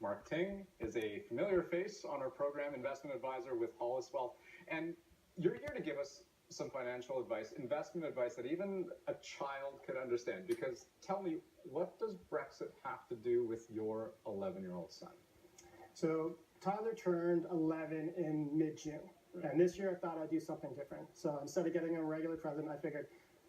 Mark Ting is a familiar face on our program, investment advisor with Hollis Wealth. And you're here to give us some financial advice, investment advice that even a child could understand. Because tell me, what does Brexit have to do with your 11-year-old son? So Tyler turned 11 in mid-June. Right. And this year I thought I'd do something different. So instead of getting a regular present, I figured,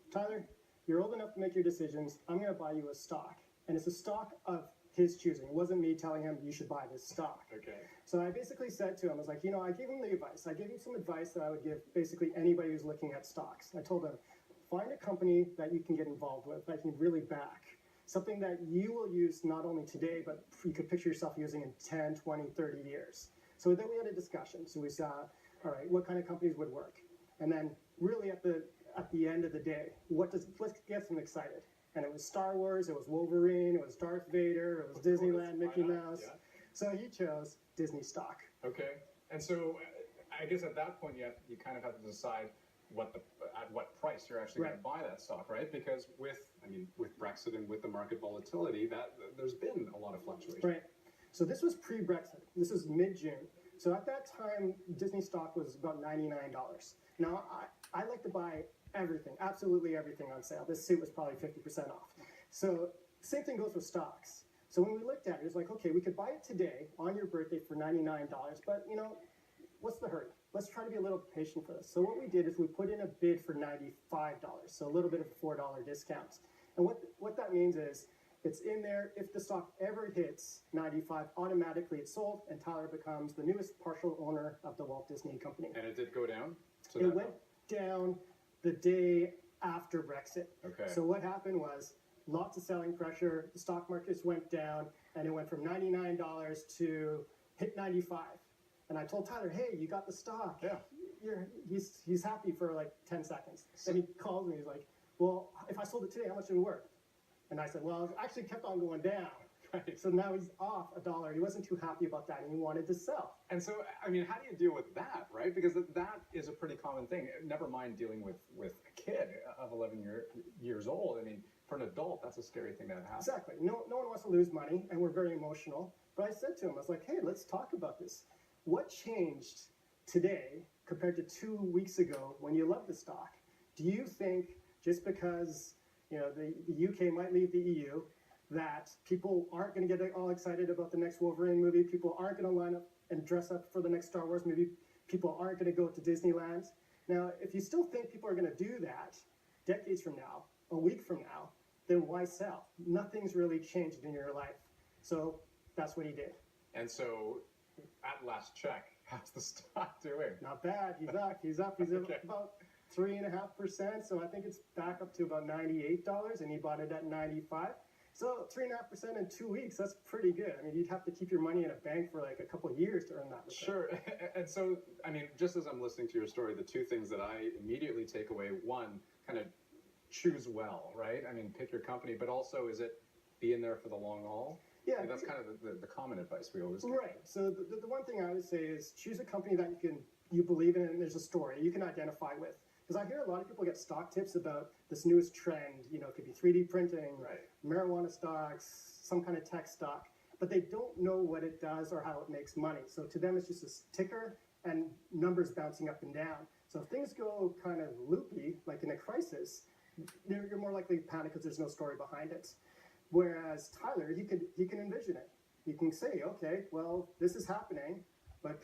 Tyler, you're old enough to make your decisions. I'm going to buy you a stock. And it's a stock of his choosing. It wasn't me telling him you should buy this stock. Okay. So I basically said to him, I was like, I gave him the advice. I gave him some advice that I would give basically anybody who's looking at stocks. I told him, find a company that you can get involved with, that you can really back. Something that you will use not only today, but you could picture yourself using in 10, 20, 30 years. So then we had a discussion. So we saw, all right, what kind of companies would work? And then really at the end of the day, let's get them excited. And it was Star Wars, it was Wolverine, it was Darth Vader, it was Disneyland, Mickey Mouse. Yeah. So he chose Disney stock. Okay. And so I guess at that point you kind of have to decide at what price you're actually going to buy that stock, right? Because with Brexit and with the market volatility, there's been a lot of fluctuation. Right. So this was pre-Brexit. This was mid-June. So at that time, Disney stock was about $99. Now, I like to buy everything, absolutely everything on sale. This suit was probably 50% off. So same thing goes with stocks. So when we looked at it, it was like, okay, we could buy it today on your birthday for $99, but what's the hurry? Let's try to be a little patient for this. So what we did is we put in a bid for $95, so a little bit of a $4 discount. And what that means is it's in there. If the stock ever hits 95, automatically it's sold, and Tyler becomes the newest partial owner of the Walt Disney Company. And it did go down? It went down the day after Brexit. Okay. So what happened was lots of selling pressure. The stock markets went down, and it went from $99 to hit 95. And I told Tyler, hey, you got the stock. Yeah. He's happy for like 10 seconds. And he calls me. He's like, well, if I sold it today, how much would it worth? And I said, well, it actually kept on going down. Right. So now he's off $1. He wasn't too happy about that, and he wanted to sell. And so, how do you deal with that, right? Because that is a pretty common thing. Never mind dealing with a kid of 11 years old. For an adult, that's a scary thing to have happen. Exactly. No one wants to lose money, and we're very emotional. But I said to him, I was like, hey, let's talk about this. What changed today compared to 2 weeks ago when you loved the stock? Do you think just because the UK might leave the EU, that people aren't going to get all excited about the next Wolverine movie? People aren't going to line up and dress up for the next Star Wars movie? People aren't going to go to Disneyland? Now, if you still think people are going to do that decades from now, a week from now, then why sell? Nothing's really changed in your life. So that's what he did. And so at last check, how's the stock doing? Not bad. He's up. He's okay. About 3.5%. So I think it's back up to about $98, and he bought it at 95. So 3.5% in 2 weeks, that's pretty good. You'd have to keep your money in a bank for like a couple of years to earn that return. Sure. And so, just as I'm listening to your story, the two things that I immediately take away, one, kind of choose well, right? Pick your company, but also is it be in there for the long haul? Yeah. That's kind of the common advice we always give. Right. So the one thing I would say is choose a company that you believe in and there's a story you can identify with. Because I hear a lot of people get stock tips about this newest trend. It could be 3D printing, right, marijuana stocks, some kind of tech stock, but they don't know what it does or how it makes money. So to them, it's just a ticker and numbers bouncing up and down. So if things go kind of loopy, like in a crisis, you're more likely to panic because there's no story behind it. Whereas Tyler, he can envision it. He can say, okay, well, this is happening, but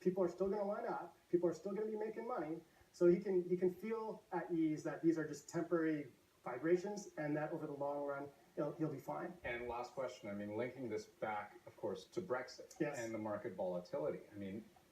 people are still going to line up. People are still going to be making money. So he can feel at ease that these are just temporary vibrations, and that over the long run, he'll be fine. And last question, linking this back, of course, to Brexit. Yes. And the market volatility.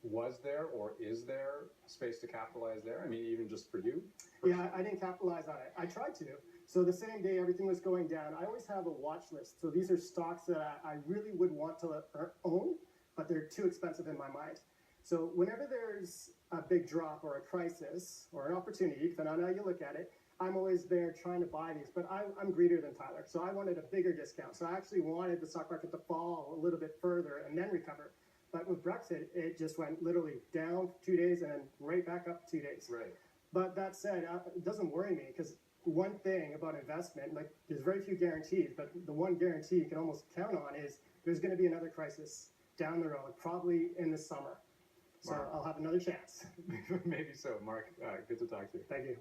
Was there or is there space to capitalize there? Even just for you? Yeah, I didn't capitalize on it. I tried to. So the same day everything was going down, I always have a watch list. So these are stocks that I really would want to own, but they're too expensive in my mind. So whenever there's a big drop or a crisis or an opportunity, depending on how you look at it, I'm always there trying to buy these. But I'm greedier than Tyler, so I wanted a bigger discount. So I actually wanted the stock market to fall a little bit further and then recover. But with Brexit, it just went literally down 2 days and then right back up 2 days. Right. But that said, it doesn't worry me because one thing about investment, like there's very few guarantees, but the one guarantee you can almost count on is there's going to be another crisis down the road, probably in the summer. So Mark. I'll have another chance. Maybe so. Mark, good to talk to you. Thank you.